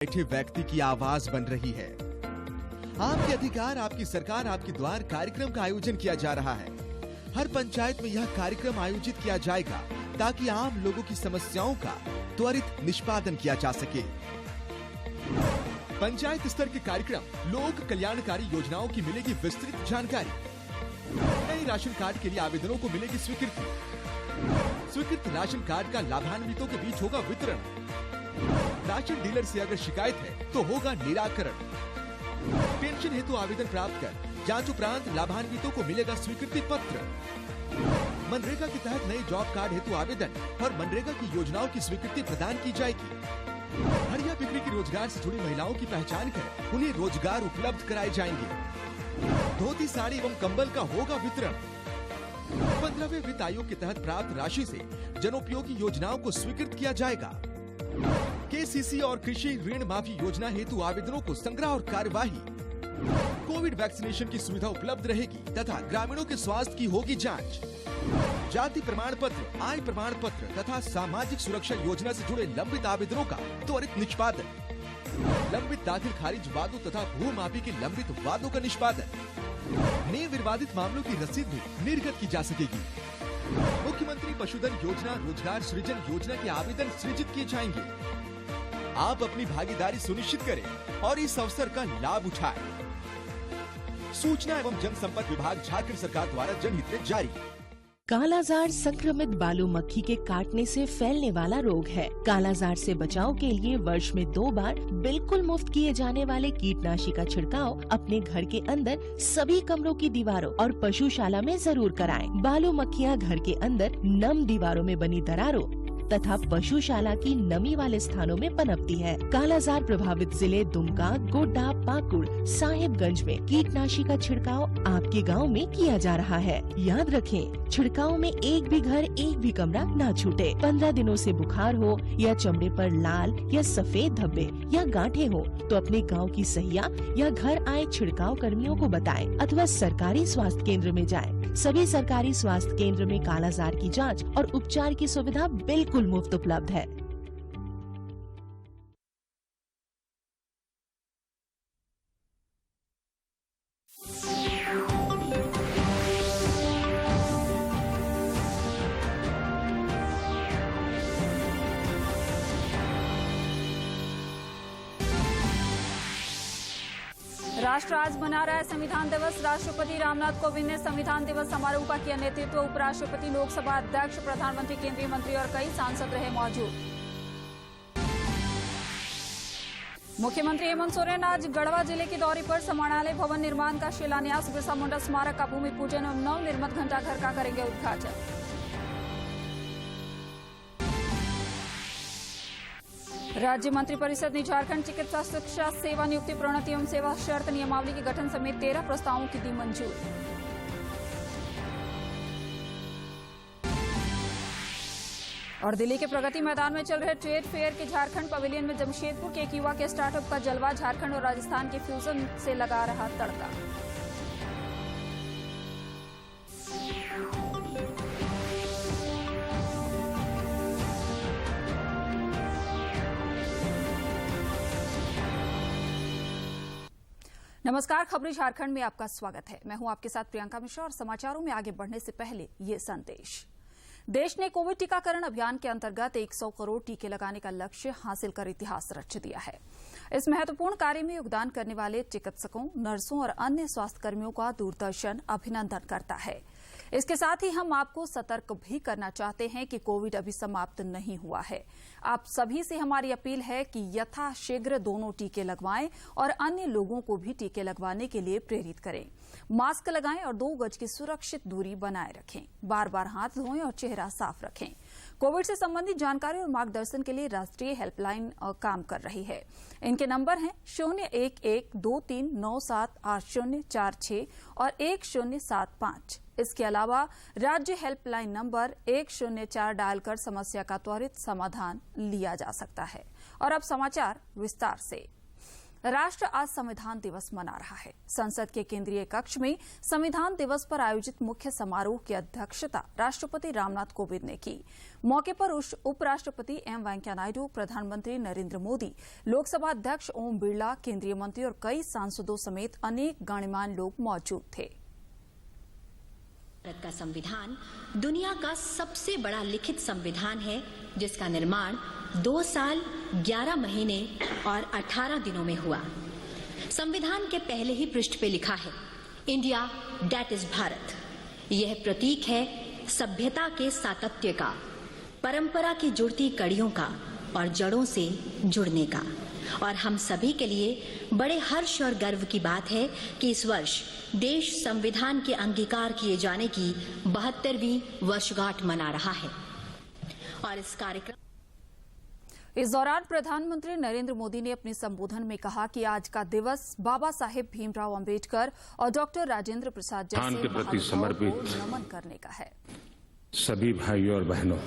बैठे व्यक्ति की आवाज बन रही है। आपके अधिकार आपकी सरकार आपके द्वार कार्यक्रम का आयोजन किया जा रहा है। हर पंचायत में यह कार्यक्रम आयोजित किया जाएगा ताकि आम लोगों की समस्याओं का त्वरित निष्पादन किया जा सके। पंचायत स्तर के कार्यक्रम लोक कल्याणकारी योजनाओं की मिलेगी विस्तृत जानकारी। नए राशन कार्ड के लिए आवेदनों को मिलेगी स्वीकृति। स्वीकृत राशन कार्ड का लाभान्वितों के बीच होगा वितरण। राशन डीलर से अगर शिकायत है तो होगा निराकरण। पेंशन हेतु आवेदन प्राप्त कर जांच उपरांत लाभान्वितों को मिलेगा स्वीकृति पत्र। मनरेगा के तहत नए जॉब कार्ड हेतु आवेदन और मनरेगा की योजनाओं की स्वीकृति प्रदान की जाएगी। हरिया बिक्री के रोजगार से जुड़ी महिलाओं की पहचान कर उन्हें रोजगार उपलब्ध कराए जाएंगे। धोती साड़ी एवं कंबल का होगा वितरण। 15वें वित्त आयोग के तहत प्राप्त राशि से जनोपयोगी योजनाओं को स्वीकृत किया जाएगा। केसीसी और कृषि ऋण माफी योजना हेतु आवेदनों को संग्रह और कार्यवाही। कोविड वैक्सीनेशन की सुविधा उपलब्ध रहेगी तथा ग्रामीणों के स्वास्थ्य की होगी जांच। जाति प्रमाण पत्र, आय प्रमाण पत्र तथा सामाजिक सुरक्षा योजना से जुड़े लंबित आवेदनों का त्वरित निष्पादन। लंबित दाखिल खारिज वादों तथा भू माफी के लंबित वादों का निष्पादन। निर्विवादित मामलों की रसीद भी निर्गत की जा सकेगी। मुख्यमंत्री पशुधन योजना रोजगार सृजन योजना के आवेदन सृजित किए जाएंगे। आप अपनी भागीदारी सुनिश्चित करें और इस अवसर का लाभ उठाएं। सूचना एवं जनसंपर्क विभाग झारखंड सरकार द्वारा जनहित में जारी। कालाजार संक्रमित बालू मक्खी के काटने से फैलने वाला रोग है। कालाजार से बचाव के लिए वर्ष में 2 बार बिल्कुल मुफ्त किए जाने वाले कीटनाशी का छिड़काव अपने घर के अंदर सभी कमरों की दीवारों और पशुशाला में जरूर कराएं। बालू मक्खियाँ घर के अंदर नम दीवारों में बनी दरारों तथा पशुशाला की नमी वाले स्थानों में पनपती है। कालाजार प्रभावित जिले दुमका, गोड्डा, पाकुड़, साहिबगंज में कीटनाशी का छिड़काव आपके गांव में किया जा रहा है। याद रखें, छिड़काव में एक भी घर एक भी कमरा न छूटे। 15 दिनों से बुखार हो या चमड़े पर लाल या सफेद धब्बे या गांठें हो तो अपने गांव की सहिया या घर आए छिड़काव कर्मियों को बताएं अथवा सरकारी स्वास्थ्य केंद्र में जाएं। सभी सरकारी स्वास्थ्य केंद्र में कालाजार की जांच और उपचार की सुविधा बिल्कुल मुफ्त उपलब्ध है। राष्ट्र आज मना रहा है संविधान दिवस। राष्ट्रपति रामनाथ कोविंद ने संविधान दिवस समारोह का किया नेतृत्व। उपराष्ट्रपति, लोकसभा अध्यक्ष, प्रधानमंत्री, केंद्रीय मंत्री और कई सांसद रहे मौजूद। मुख्यमंत्री हेमंत सोरेन आज गढ़वा जिले के दौरे पर समाहरणालय भवन निर्माण का शिलान्यास, बिरसा मुंडा स्मारक का भूमि पूजन और नवनिर्मित घंटाघर का करेंगे उद्घाटन। राज्य मंत्रिपरिषद ने झारखंड चिकित्सा शिक्षा सेवा नियुक्ति प्रोन्नति एवं सेवा शर्त नियमावली के गठन समेत 13 प्रस्तावों की दी मंजूरी। और दिल्ली के प्रगति मैदान में चल रहे ट्रेड फेयर के झारखंड पवेलियन में जमशेदपुर के एक युवा के स्टार्टअप का जलवा, झारखंड और राजस्थान के फ्यूजन से लगा रहा तड़का। नमस्कार, खबरें झारखंड में आपका स्वागत है। मैं हूं आपके साथ प्रियंका मिश्रा और समाचारों में आगे बढ़ने से पहले ये संदेश। देश ने कोविड टीकाकरण अभियान के अंतर्गत 100 करोड़ टीके लगाने का लक्ष्य हासिल कर इतिहास रच दिया है। इस महत्वपूर्ण कार्य में योगदान करने वाले चिकित्सकों, नर्सों और अन्य स्वास्थ्यकर्मियों का दूरदर्शन अभिनंदन करता है। इसके साथ ही हम आपको सतर्क भी करना चाहते हैं कि कोविड अभी समाप्त नहीं हुआ है। आप सभी से हमारी अपील है कि यथाशीघ्र दोनों टीके लगवाएं और अन्य लोगों को भी टीके लगवाने के लिए प्रेरित करें। मास्क लगाएं और 2 गज की सुरक्षित दूरी बनाए रखें। बार बार हाथ धोएं और चेहरा साफ रखें। कोविड से संबंधित जानकारी और मार्गदर्शन के लिए राष्ट्रीय हेल्पलाइन काम कर रही है। इनके नंबर हैं 011239784046 और 1075। इसके अलावा राज्य हेल्पलाइन नंबर 104 डायल कर समस्या का त्वरित समाधान लिया जा सकता है। और अब समाचार विस्तार से। राष्ट्र आज संविधान दिवस मना रहा है। संसद के केंद्रीय कक्ष में संविधान दिवस पर आयोजित मुख्य समारोह की अध्यक्षता राष्ट्रपति रामनाथ कोविंद ने की। मौके पर उपराष्ट्रपति एम वेंकैया नायडू, प्रधानमंत्री नरेंद्र मोदी, लोकसभा अध्यक्ष ओम बिरला, केंद्रीय मंत्री और कई सांसदों समेत अनेक गणमान्य लोग मौजूद थे। भारत का संविधान दुनिया का सबसे बड़ा लिखित संविधान है, जिसका निर्माण 2 साल 11 महीने और 18 दिनों में हुआ। संविधान के पहले ही पृष्ठ पे लिखा है, इंडिया दैट इज भारत। यह प्रतीक है सभ्यता के सातत्य का, परंपरा की जुड़ती कड़ियों का और जड़ों से जुड़ने का। और हम सभी के लिए बड़े हर्ष और गर्व की बात है कि इस वर्ष देश संविधान के अंगीकार किए जाने की 72वीं वर्षगांठ मना रहा है। और इस दौरान प्रधानमंत्री नरेंद्र मोदी ने अपने संबोधन में कहा कि आज का दिवस बाबा साहेब भीमराव अंबेडकर और डॉक्टर राजेंद्र प्रसाद जैसे के प्रति समर्पित को नमन करने का है। सभी भाइयों और बहनों,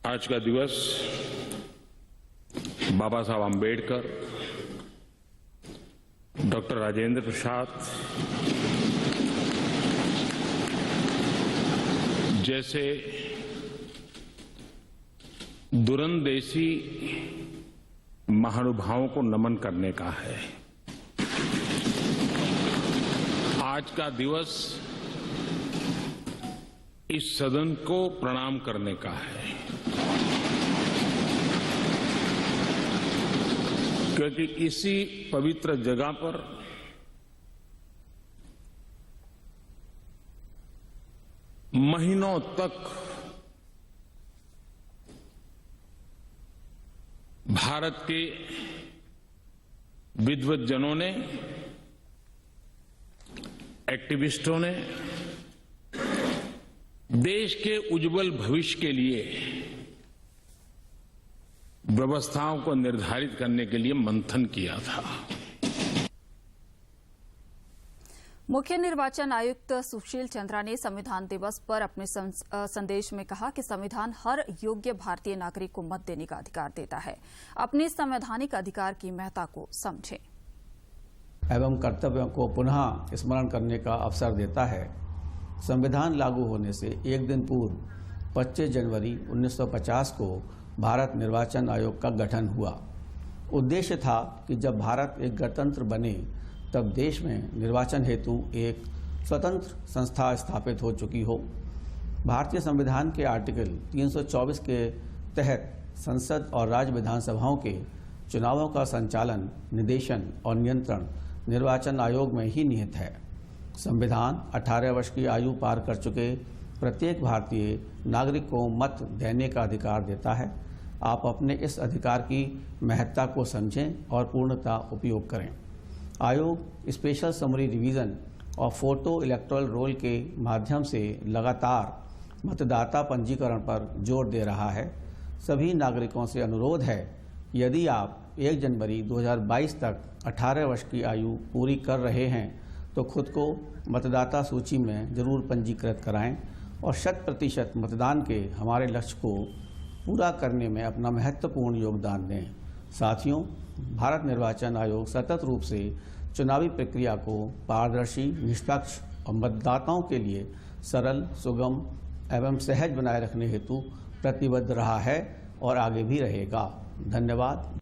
आज का दिवस बाबा साहब अंबेडकर, डॉक्टर राजेंद्र प्रसाद जैसे दूरंदेशी महानुभावों को नमन करने का है। आज का दिवस इस सदन को प्रणाम करने का है, क्योंकि इसी पवित्र जगह पर महीनों तक भारत के विद्वज्जनों ने, एक्टिविस्टों ने देश के उज्जवल भविष्य के लिए व्यवस्थाओं को निर्धारित करने के लिए मंथन किया था। मुख्य निर्वाचन आयुक्त सुशील चंद्रा ने संविधान दिवस पर अपने संदेश में कहा कि संविधान हर योग्य भारतीय नागरिक को मत देने का अधिकार देता है। अपने संवैधानिक अधिकार की महत्ता को समझें एवं कर्तव्यों को पुनः स्मरण करने का अवसर देता है। संविधान लागू होने से एक दिन पूर्व 25 जनवरी 1950 को भारत निर्वाचन आयोग का गठन हुआ। उद्देश्य था कि जब भारत एक गणतंत्र बने तब देश में निर्वाचन हेतु एक स्वतंत्र संस्था स्थापित हो चुकी हो। भारतीय संविधान के आर्टिकल 324 के तहत संसद और राज्य विधानसभाओं के चुनावों का संचालन, निर्देशन और नियंत्रण निर्वाचन आयोग में ही निहित है। संविधान 18 वर्ष की आयु पार कर चुके प्रत्येक भारतीय नागरिक को मत देने का अधिकार देता है। आप अपने इस अधिकार की महत्ता को समझें और पूर्णतः उपयोग करें। आयोग स्पेशल समरी रिवीजन और फोटो इलेक्टोरल रोल के माध्यम से लगातार मतदाता पंजीकरण पर जोर दे रहा है। सभी नागरिकों से अनुरोध है, यदि आप 1 जनवरी 2022 तक 18 वर्ष की आयु पूरी कर रहे हैं तो खुद को मतदाता सूची में जरूर पंजीकृत कराएं और 100% मतदान के हमारे लक्ष्य को पूरा करने में अपना महत्वपूर्ण योगदान दें। साथियों, भारत निर्वाचन आयोग सतत रूप से चुनावी प्रक्रिया को पारदर्शी, निष्पक्ष और मतदाताओं के लिए सरल, सुगम एवं सहज बनाए रखने हेतु प्रतिबद्ध रहा है और आगे भी रहेगा। धन्यवाद।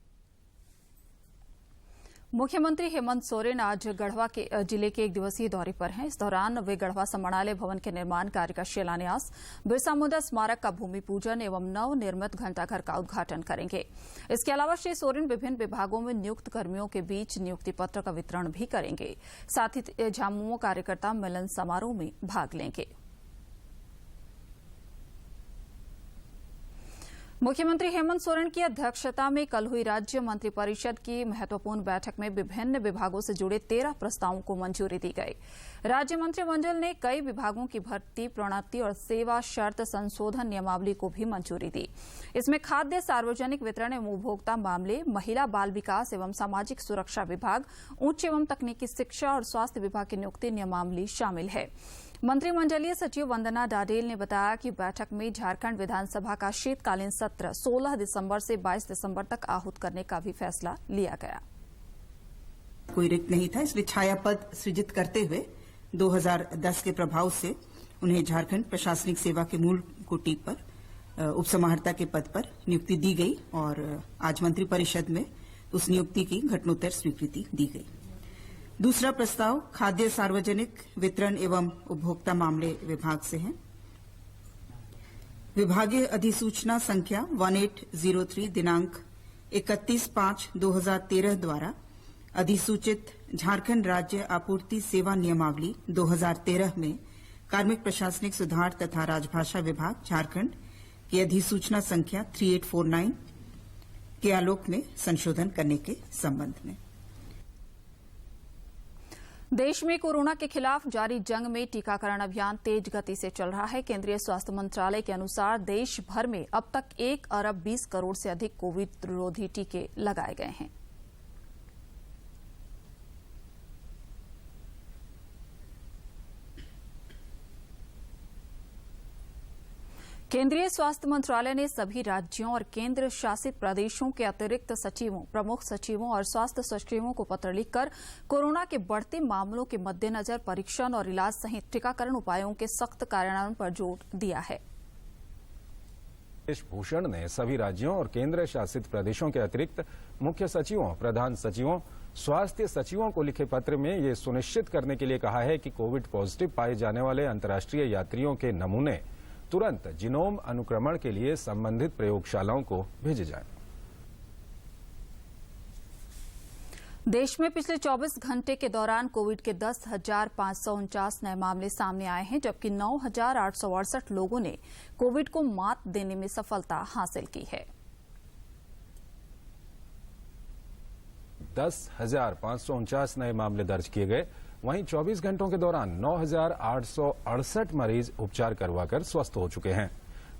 मुख्यमंत्री हेमंत सोरेन आज गढ़वा के जिले के 1 दिवसीय दौरे पर हैं। इस दौरान वे गढ़वा समाहरणालय भवन के निर्माण कार्य का शिलान्यास, बिरसा मुंडा स्मारक का भूमि पूजन एवं नवनिर्मित घंटाघर का उद्घाटन करेंगे। इसके अलावा श्री सोरेन विभिन्न विभागों में नियुक्त कर्मियों के बीच नियुक्ति पत्र का वितरण भी करेंगे। साथ ही झामुमो कार्यकर्ता मिलन समारोह में भाग लेंगे। मुख्यमंत्री हेमंत सोरेन की अध्यक्षता में कल हुई राज्य मंत्रिपरिषद की महत्वपूर्ण बैठक में विभिन्न विभागों से जुड़े 13 प्रस्तावों को मंजूरी दी गई। राज्य मंत्रिमंडल ने कई विभागों की भर्ती, प्रोन्नति और सेवा शर्त संशोधन नियमावली को भी मंजूरी दी। इसमें खाद्य, सार्वजनिक वितरण एवं उपभोक्ता मामले, महिला बाल विकास एवं सामाजिक सुरक्षा विभाग, उच्च एवं तकनीकी शिक्षा और स्वास्थ्य विभाग की नियुक्ति नियमावली शामिल है। मंत्रिमंडलीय सचिव वंदना डाडेल ने बताया कि बैठक में झारखंड विधानसभा का शीतकालीन सत्र 16 दिसंबर से 22 दिसंबर तक आहूत करने का भी फैसला लिया गया। कोई रिक्त नहीं था, इसलिए छाया पद सृजित करते हुए 2010 के प्रभाव से उन्हें झारखंड प्रशासनिक सेवा के मूल कोटि पर उपसमाहर्ता के पद पर नियुक्ति दी गई और आज मंत्रिपरिषद में उस नियुक्ति की घटनोत्तर स्वीकृति दी गई। दूसरा प्रस्ताव खाद्य सार्वजनिक वितरण एवं उपभोक्ता मामले विभाग से है। विभागीय अधिसूचना संख्या 1803 दिनांक 31/5/2013 द्वारा अधिसूचित झारखंड राज्य आपूर्ति सेवा नियमावली 2013 में कार्मिक प्रशासनिक सुधार तथा राजभाषा विभाग झारखंड की अधिसूचना संख्या 3849 के आलोक में संशोधन करने के संबंध में। देश में कोरोना के खिलाफ जारी जंग में टीकाकरण अभियान तेज गति से चल रहा है। केंद्रीय स्वास्थ्य मंत्रालय के अनुसार देश भर में अब तक 1 अरब 20 करोड़ से अधिक कोविड रोधी टीके लगाए गए हैं। केंद्रीय स्वास्थ्य मंत्रालय ने सभी राज्यों और केंद्र शासित प्रदेशों के अतिरिक्त सचिवों, प्रमुख सचिवों और स्वास्थ्य सचिवों को पत्र लिखकर कोरोना के बढ़ते मामलों के मद्देनजर परीक्षण और इलाज सहित टीकाकरण उपायों के सख्त कार्यान्वयन पर जोर दिया है। राजेश भूषण ने सभी राज्यों और केंद्र शासित प्रदेशों के अतिरिक्त मुख्य सचिवों, प्रधान सचिवों, स्वास्थ्य सचिवों को लिखे पत्र में ये सुनिश्चित करने के लिए कहा है कि कोविड पॉजिटिव पाए जाने वाले अंतर्राष्ट्रीय यात्रियों के नमूने तुरंत जीनोम अनुक्रमण के लिए संबंधित प्रयोगशालाओं को भेजे जाएं। देश में पिछले 24 घंटे के दौरान कोविड के 10,549 नए मामले सामने आए हैं, जबकि 9,868 लोगों ने कोविड को मात देने में सफलता हासिल की है। 10,549 नए मामले दर्ज किए गए। वहीं 24 घंटों के दौरान 9,868 मरीज उपचार करवाकर स्वस्थ हो चुके हैं,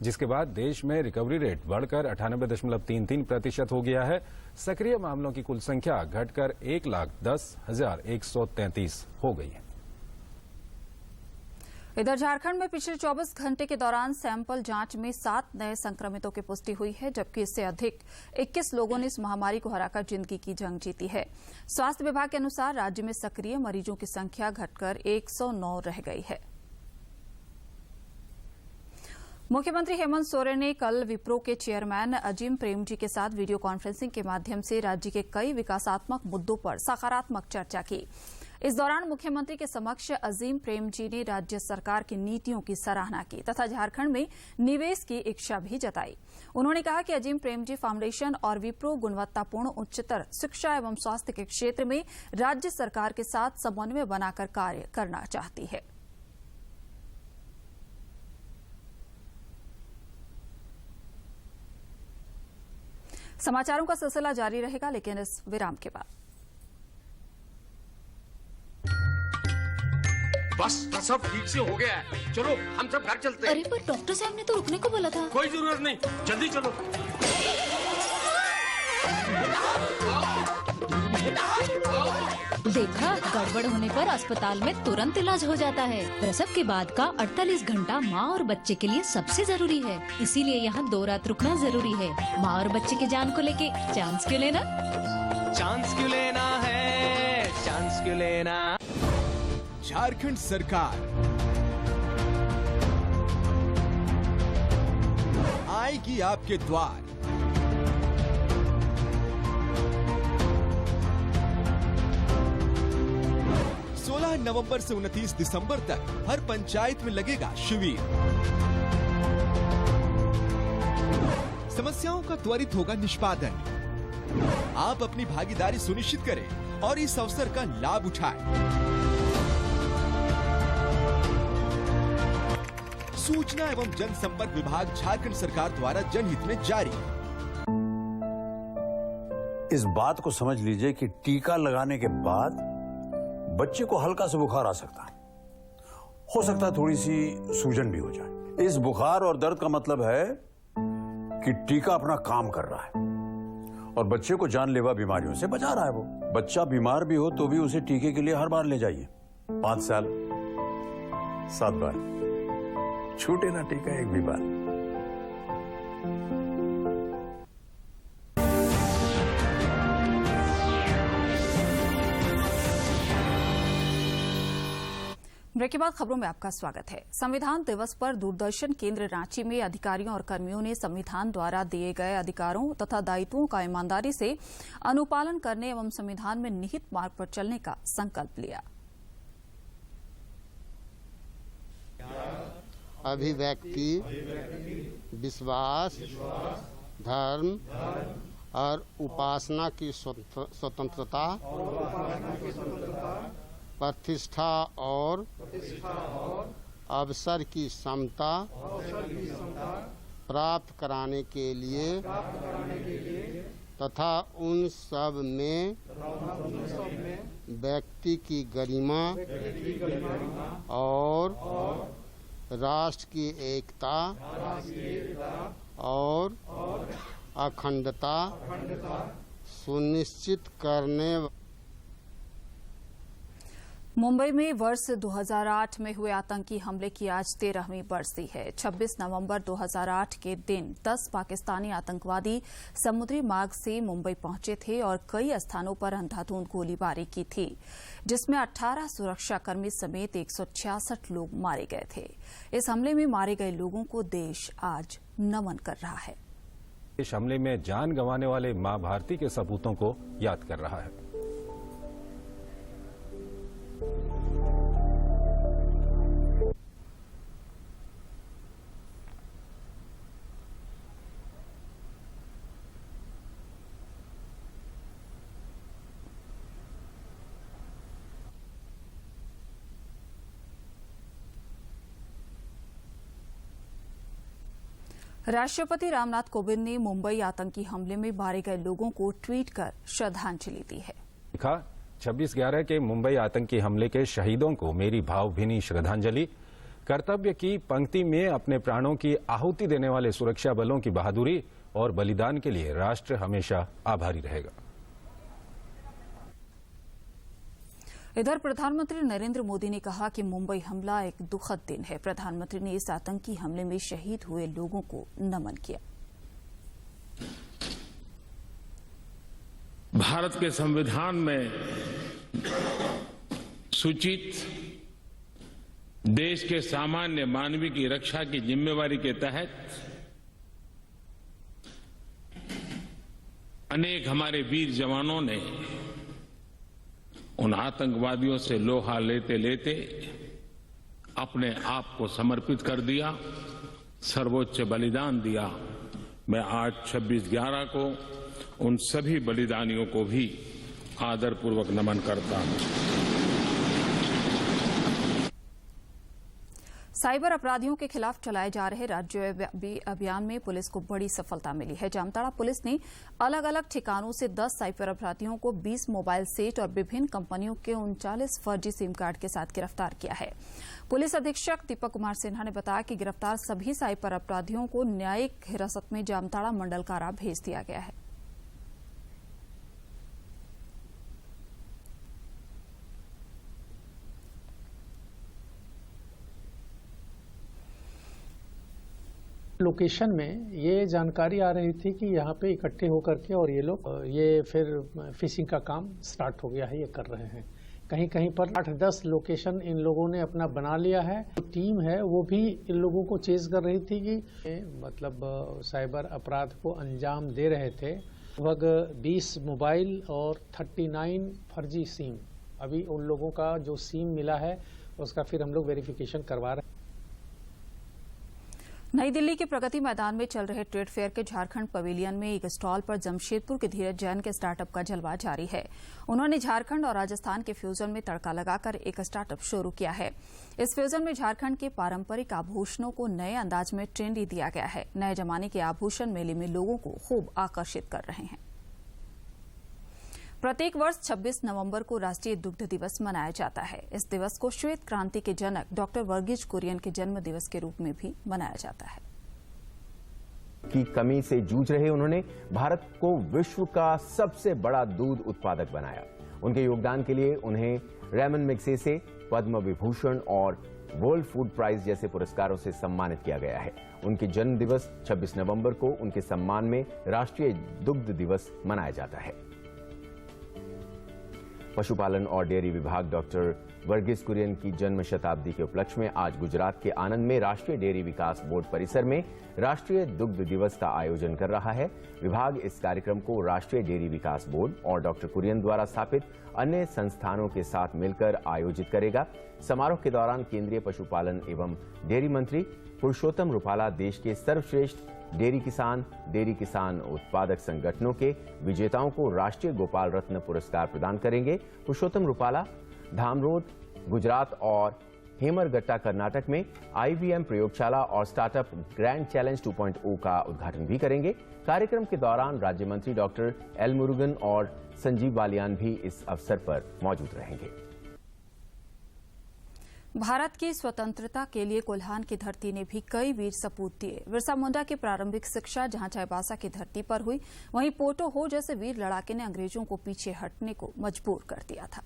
जिसके बाद देश में रिकवरी रेट बढ़कर 98.33% हो गया है। सक्रिय मामलों की कुल संख्या घटकर 1,10,133 हो गई है। इधर झारखंड में पिछले 24 घंटे के दौरान सैंपल जांच में 7 नए संक्रमितों की पुष्टि हुई है, जबकि इससे अधिक 21 लोगों ने इस महामारी को हराकर जिंदगी की जंग जीती है। स्वास्थ्य विभाग के अनुसार राज्य में सक्रिय मरीजों की संख्या घटकर 109 रह गई है। मुख्यमंत्री हेमंत सोरेन ने कल विप्रो के चेयरमैन अजीम प्रेमजी के साथ वीडियो कॉन्फ्रेंसिंग के माध्यम से राज्य के कई विकासात्मक मुद्दों पर सकारात्मक चर्चा की। इस दौरान मुख्यमंत्री के समक्ष अजीम प्रेमजी ने राज्य सरकार की नीतियों की सराहना की तथा झारखंड में निवेश की इच्छा भी जताई। उन्होंने कहा कि अजीम प्रेमजी फाउंडेशन और विप्रो गुणवत्तापूर्ण उच्चतर शिक्षा एवं स्वास्थ्य के क्षेत्र में राज्य सरकार के साथ समन्वय बनाकर कार्य करना चाहती है। समाचारों का सिलसिला जारी रहेगा, लेकिन इस विराम के बाद। बस सब ठीक से हो गया है, चलो हम सब घर चलते हैं। अरे पर डॉक्टर साहब ने तो रुकने को बोला था। कोई जरूरत नहीं, जल्दी चलो। देखा, गड़बड़ होने पर अस्पताल में तुरंत इलाज हो जाता है। प्रसव के बाद का 48 घंटा माँ और बच्चे के लिए सबसे जरूरी है, इसीलिए यहाँ 2 रात रुकना जरूरी है। माँ और बच्चे की जान को लेके चांस क्यों लेना? चांस क्यों लेना है, चांस क्यों लेना? झारखंड सरकार आएगी आपके द्वार। नवंबर से 29 दिसंबर तक हर पंचायत में लगेगा शिविर। समस्याओं का त्वरित होगा निष्पादन। आप अपनी भागीदारी सुनिश्चित करें और इस अवसर का लाभ उठाएं। सूचना एवं जनसंपर्क विभाग झारखंड सरकार द्वारा जनहित में जारी। इस बात को समझ लीजिए कि टीका लगाने के बाद बच्चे को हल्का सा बुखार आ सकता है, हो सकता है थोड़ी सी सूजन भी हो जाए। इस बुखार और दर्द का मतलब है कि टीका अपना काम कर रहा है और बच्चे को जानलेवा बीमारियों से बचा रहा है। वो बच्चा बीमार भी हो तो भी उसे टीके के लिए हर बार ले जाइए। 5 साल, 7 बार, छूटे ना टीका एक भी बार। ब्रेक के बाद खबरों में आपका स्वागत है। संविधान दिवस पर दूरदर्शन केंद्र रांची में अधिकारियों और कर्मियों ने संविधान द्वारा दिए गए अधिकारों तथा दायित्वों का ईमानदारी से अनुपालन करने एवं संविधान में निहित मार्ग पर चलने का संकल्प लिया। अभिव्यक्ति, विश्वास, धर्म और उपासना की स्वतंत्रता, प्रतिष्ठा और अवसर की समता प्राप्त कराने के लिए तथा उन सब में व्यक्ति की गरिमा और राष्ट्र की एकता और अखंडता सुनिश्चित करने। मुंबई में वर्ष 2008 में हुए आतंकी हमले की आज 13वीं बरसी है। 26 नवंबर 2008 के दिन 10 पाकिस्तानी आतंकवादी समुद्री मार्ग से मुंबई पहुंचे थे और कई स्थानों पर अंधाधुंध गोलीबारी की थी, जिसमें 18 सुरक्षाकर्मी समेत 166 लोग मारे गए थे। इस हमले में मारे गए लोगों को देश आज नमन कर रहा है। इस हमले में जान गंवाने वाले मां भारती के सपूतों को याद कर रहा है। राष्ट्रपति रामनाथ कोविंद ने मुंबई आतंकी हमले में मारे गए लोगों को ट्वीट कर श्रद्धांजलि दी है। लिखा, 26/11 के मुंबई आतंकी हमले के शहीदों को मेरी भावभीनी श्रद्धांजलि। कर्तव्य की पंक्ति में अपने प्राणों की आहुति देने वाले सुरक्षा बलों की बहादुरी और बलिदान के लिए राष्ट्र हमेशा आभारी रहेगा। इधर प्रधानमंत्री नरेंद्र मोदी ने कहा कि मुंबई हमला एक दुखद दिन है। प्रधानमंत्री ने इस आतंकी हमले में शहीद हुए लोगों को नमन किया। भारत के संविधान में सूचित देश के सामान्य मानवीय की रक्षा की जिम्मेवारी के तहत अनेक हमारे वीर जवानों ने उन आतंकवादियों से लोहा लेते लेते अपने आप को समर्पित कर दिया, सर्वोच्च बलिदान दिया। मैं आज 26/11 को उन सभी बलिदानियों को भी आदरपूर्वक नमन करता हूं। साइबर अपराधियों के खिलाफ चलाए जा रहे राज्यव्यापी अभियान में पुलिस को बड़ी सफलता मिली है। जामताड़ा पुलिस ने अलग अलग ठिकानों से 10 साइबर अपराधियों को 20 मोबाइल सेट और विभिन्न कंपनियों के 39 फर्जी सिम कार्ड के साथ गिरफ्तार किया है। पुलिस अधीक्षक दीपक कुमार सिन्हा ने बताया कि गिरफ्तार सभी साइबर अपराधियों को न्यायिक हिरासत में जामताड़ा मंडल कारा भेज दिया गया है। लोकेशन में ये जानकारी आ रही थी कि यहाँ पे इकट्ठे होकर के और ये लोग ये फिर फिशिंग का काम स्टार्ट हो गया है, ये कर रहे हैं। कहीं कहीं पर 8-10 लोकेशन इन लोगों ने अपना बना लिया है। जो टीम है वो भी इन लोगों को चेज कर रही थी कि मतलब साइबर अपराध को अंजाम दे रहे थे। लगभग 20 मोबाइल और 39 फर्जी सिम, अभी उन लोगों का जो सिम मिला है उसका फिर हम लोग वेरिफिकेशन करवा रहे हैं। नई दिल्ली के प्रगति मैदान में चल रहे ट्रेड फेयर के झारखंड पवेलियन में एक स्टॉल पर जमशेदपुर के धीरज जैन के स्टार्टअप का जलवा जारी है। उन्होंने झारखंड और राजस्थान के फ्यूजन में तड़का लगाकर एक स्टार्टअप शुरू किया है। इस फ्यूजन में झारखंड के पारंपरिक आभूषणों को नए अंदाज में ट्रेंडी दिया गया है। नए जमाने के आभूषण मेले में लोगों को खूब आकर्षित कर रहे हैं। प्रत्येक वर्ष 26 नवंबर को राष्ट्रीय दुग्ध दिवस मनाया जाता है। इस दिवस को श्वेत क्रांति के जनक डॉक्टर वर्गीज कुरियन के जन्म दिवस के रूप में भी मनाया जाता है। की कमी से जूझ रहे उन्होंने भारत को विश्व का सबसे बड़ा दूध उत्पादक बनाया। उनके योगदान के लिए उन्हें रेमन मैग्सेसे पद्म विभूषण और वर्ल्ड फूड प्राइज जैसे पुरस्कारों से सम्मानित किया गया है। उनके जन्म दिवस 26 नवंबर को उनके सम्मान में राष्ट्रीय दुग्ध दिवस मनाया जाता है। पशुपालन और डेयरी विभाग डॉक्टर वर्गीस कुरियन की जन्म शताब्दी के उपलक्ष्य में आज गुजरात के आनंद में राष्ट्रीय डेयरी विकास बोर्ड परिसर में राष्ट्रीय दुग्ध दिवस का आयोजन कर रहा है। विभाग इस कार्यक्रम को राष्ट्रीय डेयरी विकास बोर्ड और डॉक्टर कुरियन द्वारा स्थापित अन्य संस्थानों के साथ मिलकर आयोजित करेगा। समारोह के दौरान केंद्रीय पशुपालन एवं डेयरी मंत्री पुरुषोत्तम रूपाला देश के सर्वश्रेष्ठ डेयरी किसान उत्पादक संगठनों के विजेताओं को राष्ट्रीय गोपाल रत्न पुरस्कार प्रदान करेंगे। पुरुषोत्तम रूपाला धामरोद गुजरात और हेमरगट्टा कर्नाटक में IVM प्रयोगशाला और स्टार्टअप ग्रैंड चैलेंज 2.0 का उद्घाटन भी करेंगे। कार्यक्रम के दौरान राज्य मंत्री डॉक्टर एल मुरुगन और संजीव बालियान भी इस अवसर पर मौजूद रहेंगे। भारत की स्वतंत्रता के लिए कोल्हान की धरती ने भी कई वीर सपूत दिए। बिरसा मुंडा की प्रारंभिक शिक्षा जहां चाईबासा की धरती पर हुई, वहीं पोटो हो जैसे वीर लड़ाके ने अंग्रेजों को पीछे हटने को मजबूर कर दिया था।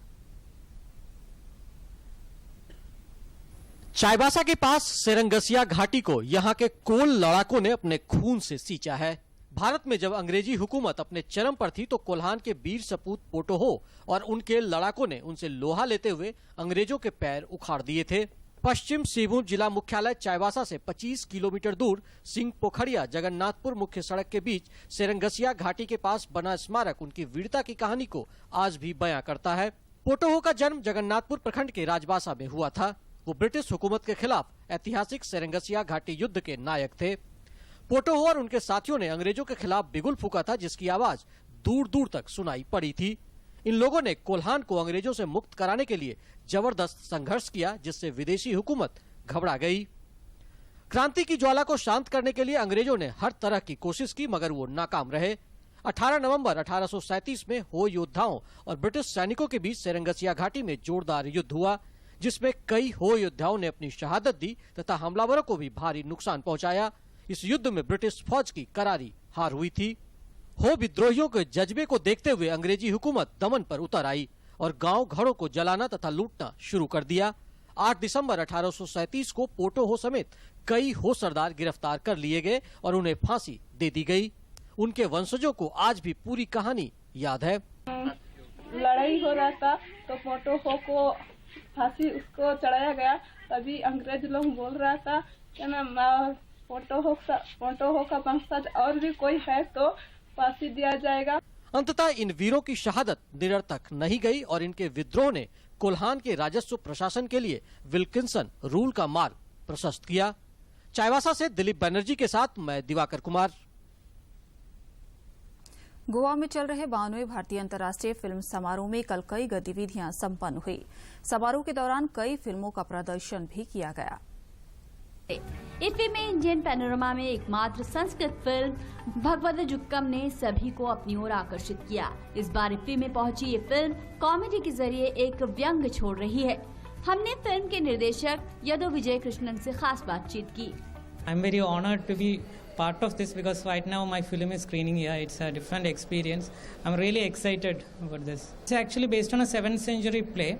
चाईबासा के पास सेरंगसिया घाटी को यहाँ के कोल लड़ाकों ने अपने खून से सींचा है। भारत में जब अंग्रेजी हुकूमत अपने चरम पर थी तो कोल्हान के वीर सपूत पोटो हो और उनके लड़ाकों ने उनसे लोहा लेते हुए अंग्रेजों के पैर उखाड़ दिए थे। पश्चिम सिंहभूम जिला मुख्यालय चाईबासा से 25 किलोमीटर दूर सिंह पोखरिया जगन्नाथपुर मुख्य सड़क के बीच सेरंगसिया घाटी के पास बना स्मारक उनकी वीरता की कहानी को आज भी बयां करता है। पोटो हो का जन्म जगन्नाथपुर प्रखंड के राजबासा में हुआ था। वो ब्रिटिश हुकूमत के खिलाफ ऐतिहासिक सेरंगसिया घाटी युद्ध के नायक थे। पोटो हो और उनके साथियों ने अंग्रेजों के खिलाफ बिगुल फूका था, जिसकी आवाज दूर दूर तक सुनाई पड़ी थी। इन लोगों ने कोल्हान को अंग्रेजों से मुक्त कराने के लिए जबरदस्त संघर्ष किया, जिससे विदेशी हुकूमत घबरा गई। क्रांति की ज्वाला को शांत करने के लिए अंग्रेजों ने हर तरह की कोशिश की, मगर वो नाकाम रहे। 18 नवंबर 1837 में हो योद्धाओं और ब्रिटिश सैनिकों के बीच सेरंगसिया घाटी में जोरदार युद्ध हुआ, जिसमें कई हो योद्धाओं ने अपनी शहादत दी तथा हमलावरों को भी भारी नुकसान पहुंचाया। इस युद्ध में ब्रिटिश फौज की करारी हार हुई थी। हो विद्रोहियों के जज्बे को देखते हुए अंग्रेजी हुकूमत दमन पर उतर आई और गांव घरों को जलाना तथा लूटना शुरू कर दिया। 8 दिसंबर 1837 को पोटो हो समेत कई हो सरदार गिरफ्तार कर लिए गए और उन्हें फांसी दे दी गई। उनके वंशजों को आज भी पूरी कहानी याद है। लड़ाई हो रहा था तो पोटो हो को फांसी उसको चढ़ाया गया। तभी अंग्रेज लोग बोल रहा था कि ना पोटो हो का वंशज और भी कोई है तो फांसी दिया जाएगा। अंततः इन वीरों की शहादत निरर्थक नहीं गई और इनके विद्रोह ने कोल्हान के राजस्व प्रशासन के लिए विल्किंसन रूल का मार्ग प्रशस्त किया। चाईबासा से दिलीप बनर्जी के साथ मैं दिवाकर कुमार। गोवा में चल रहे 92वें भारतीय अंतर्राष्ट्रीय फिल्म समारोह में कल कई गतिविधियां संपन्न हुई। समारोह के दौरान कई फिल्मों का प्रदर्शन भी किया गया। इफ्फी में इंडियन पैनोरमा में एकमात्र संस्कृत फिल्म भगवद जुक्कम ने सभी को अपनी ओर आकर्षित किया। इस बार इफ्फी में पहुंची ये फिल्म कॉमेडी के जरिए एक व्यंग छोड़ रही है। हमने फिल्म के निर्देशक यदु विजय कृष्णन से खास बातचीत की। I'm very honored to be part of this because right now my film is screening here. It's a different experience. I'm really excited about this. It's actually based on a 7th century play,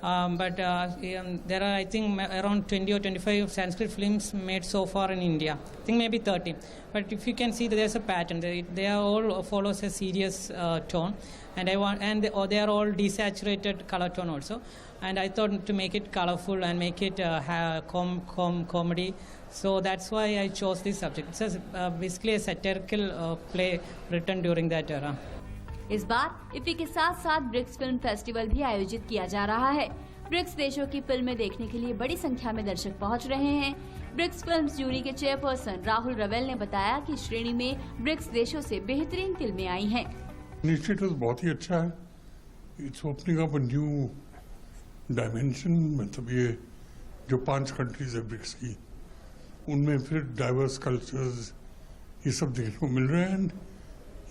but there are I think around 20 or 25 Sanskrit films made so far in India. I think maybe 30. But if you can see, there's a pattern. They are all follows a serious tone, and they are all desaturated color tone also. And I thought to make it colorful and make it comedy. So that's why I chose this subject. It's basically a satirical play written during that era. इस बार IFFI के साथ साथ BRICS film festival भी आयोजित किया जा रहा है। ब्रिक्स देशों की फिल्में देखने के लिए बड़ी संख्या में दर्शक पहुंच रहे हैं। ब्रिक्स फिल्म्स जूरी के चेयरपर्सन राहुल रवेल ने बताया कि श्रेणी में ब्रिक्स देशों से बेहतरीन फिल्में आई हैं। इनिशिएटिव बहुत ही अच्छा है। It's opening up a new dimension. मतलब ये जो 5 कंट्रीज है ब्रिक्स की, उनमें फिर डाइवर्स कल्चर्स ये सब देखने को मिल रहे हैं।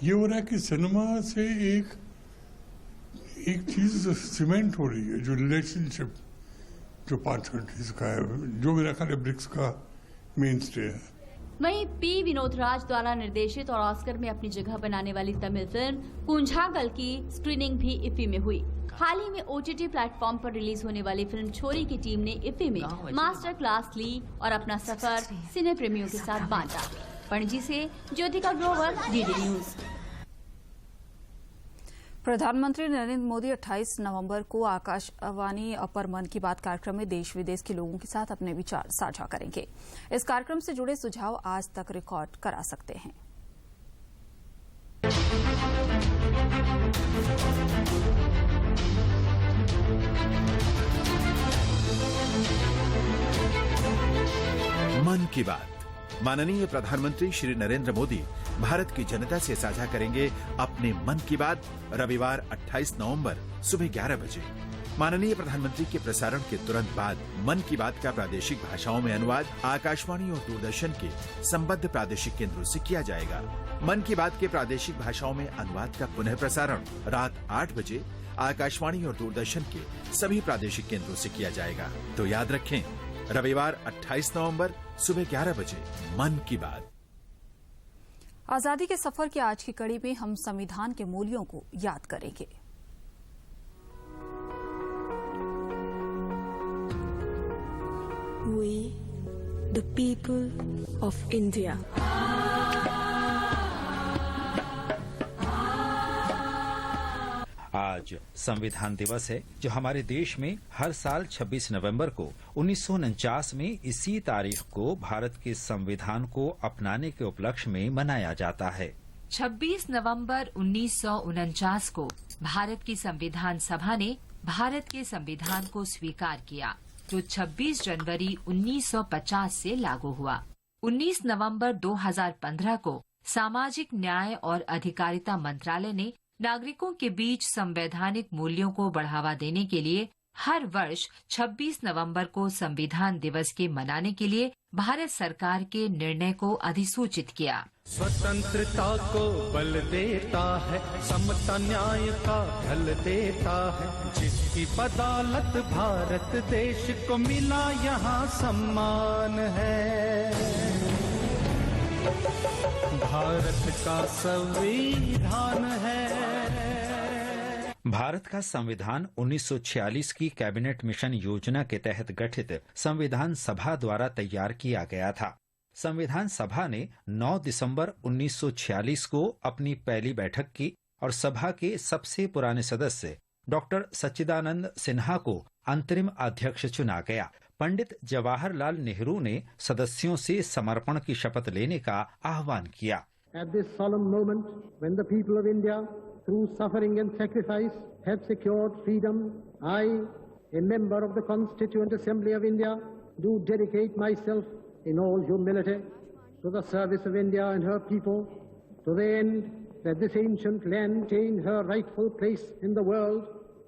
ये हो रहा है कि सिनेमा से एक चीज सीमेंट हो रही है, जो रिलेशनशिप जो 5 कंट्रीज का है, जो मेरा ख्याल है ब्रिक्स का मेन स्टे है। वहीं पी विनोद राज द्वारा निर्देशित और ऑस्कर में अपनी जगह बनाने वाली तमिल फिल्म पूंझागल की स्क्रीनिंग भी इफ्फी में हुई। हाल ही में OTT प्लेटफॉर्म पर रिलीज होने वाली फिल्म छोरी की टीम ने इफ्फी में मास्टर क्लास ली और अपना सफर सिने प्रेमियों के साथ बांटा। पणजी से ज्योतिका ग्रोवर, DD न्यूज। प्रधानमंत्री नरेंद्र मोदी 28 नवंबर को आकाशवाणी पर मन की बात कार्यक्रम में देश विदेश के लोगों के साथ अपने विचार साझा करेंगे। इस कार्यक्रम से जुड़े सुझाव आज तक रिकॉर्ड करा सकते हैं। मन की बात। माननीय प्रधानमंत्री श्री नरेंद्र मोदी भारत की जनता से साझा करेंगे अपने मन की बात रविवार 28 नवंबर सुबह 11 बजे। माननीय प्रधानमंत्री के प्रसारण के तुरंत बाद मन की बात का प्रादेशिक भाषाओं में अनुवाद आकाशवाणी और दूरदर्शन के संबद्ध प्रादेशिक केंद्रों से किया जाएगा। मन की बात के प्रादेशिक भाषाओं में अनुवाद का पुनः प्रसारण रात 8 बजे आकाशवाणी और दूरदर्शन के सभी प्रादेशिक केंद्रों से किया जाएगा। तो याद रखें, रविवार 28 नवंबर सुबह 11 बजे मन की बात। आजादी के सफर की आज की कड़ी में हम संविधान के मूल्यों को याद करेंगे। We, the people of India. आज संविधान दिवस है, जो हमारे देश में हर साल 26 नवंबर को 1949 में इसी तारीख को भारत के संविधान को अपनाने के उपलक्ष्य में मनाया जाता है। 26 नवंबर 1949 को भारत की संविधान सभा ने भारत के संविधान को स्वीकार किया, जो 26 जनवरी 1950 से लागू हुआ। 19 नवंबर 2015 को सामाजिक न्याय और अधिकारिता मंत्रालय ने नागरिकों के बीच संवैधानिक मूल्यों को बढ़ावा देने के लिए हर वर्ष 26 नवंबर को संविधान दिवस के मनाने के लिए भारत सरकार के निर्णय को अधिसूचित किया। स्वतंत्रता को बल देता है, समता न्याय का ढल देता है, जिसकी बदौलत भारत देश को मिला यहाँ सम्मान है। भारत का संविधान है। भारत का संविधान 1946 की कैबिनेट मिशन योजना के तहत गठित संविधान सभा द्वारा तैयार किया गया था। संविधान सभा ने 9 दिसंबर 1946 को अपनी पहली बैठक की और सभा के सबसे पुराने सदस्य डॉक्टर सच्चिदानंद सिन्हा को अंतरिम अध्यक्ष चुना गया। पंडित जवाहरलाल नेहरू ने सदस्यों से समर्पण की शपथ लेने का आह्वान किया। At this solemn moment, when the people of India, through suffering and sacrifice, have secured freedom, I, a member of the Constituent Assembly of India, do dedicate myself in all humility to the service of India and her people, to the end that this ancient land attain her rightful place in the world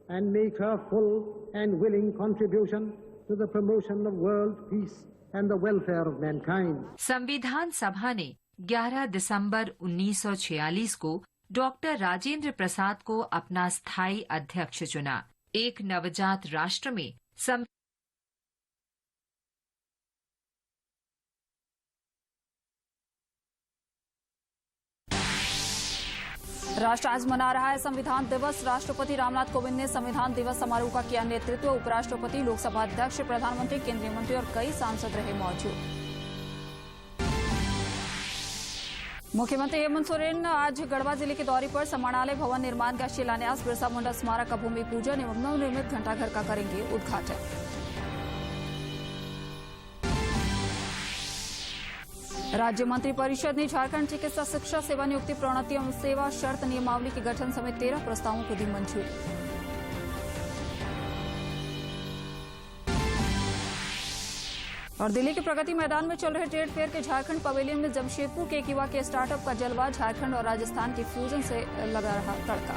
and make her full and willing contribution to the promotion of world peace and the welfare of mankind. संविधान सभा ने 11 दिसंबर 1946 को doctor Rajendra Prasad को अपना स्थायी अध्यक्ष चुना। एक नवजात राष्ट्र में राष्ट्र आज मना रहा है संविधान दिवस। राष्ट्रपति रामनाथ कोविंद ने संविधान दिवस समारोह का किया नेतृत्व। उपराष्ट्रपति, लोकसभा अध्यक्ष, प्रधानमंत्री, केंद्रीय मंत्री और कई सांसद रहे मौजूद। मुख्यमंत्री हेमंत सोरेन आज गढ़वा जिले के दौरे पर समाहरणालय भवन निर्माण का शिलान्यास, बिरसा मुंडा स्मारक का भूमि पूजन एवं नवनिर्मित घंटाघर का करेंगे उद्घाटन। राज्य मंत्री परिषद ने झारखंड चिकित्सा शिक्षा सेवा नियुक्ति प्रोन्नति एवं सेवा शर्त नियमावली के गठन समेत 13 प्रस्तावों को दी मंजूरी। और दिल्ली के प्रगति मैदान में चल रहे ट्रेड फेयर के झारखंड पवेलियन में जमशेदपुर के एक युवा के स्टार्टअप का जलवा, झारखंड और राजस्थान के फ्यूजन से लगा रहा तड़का।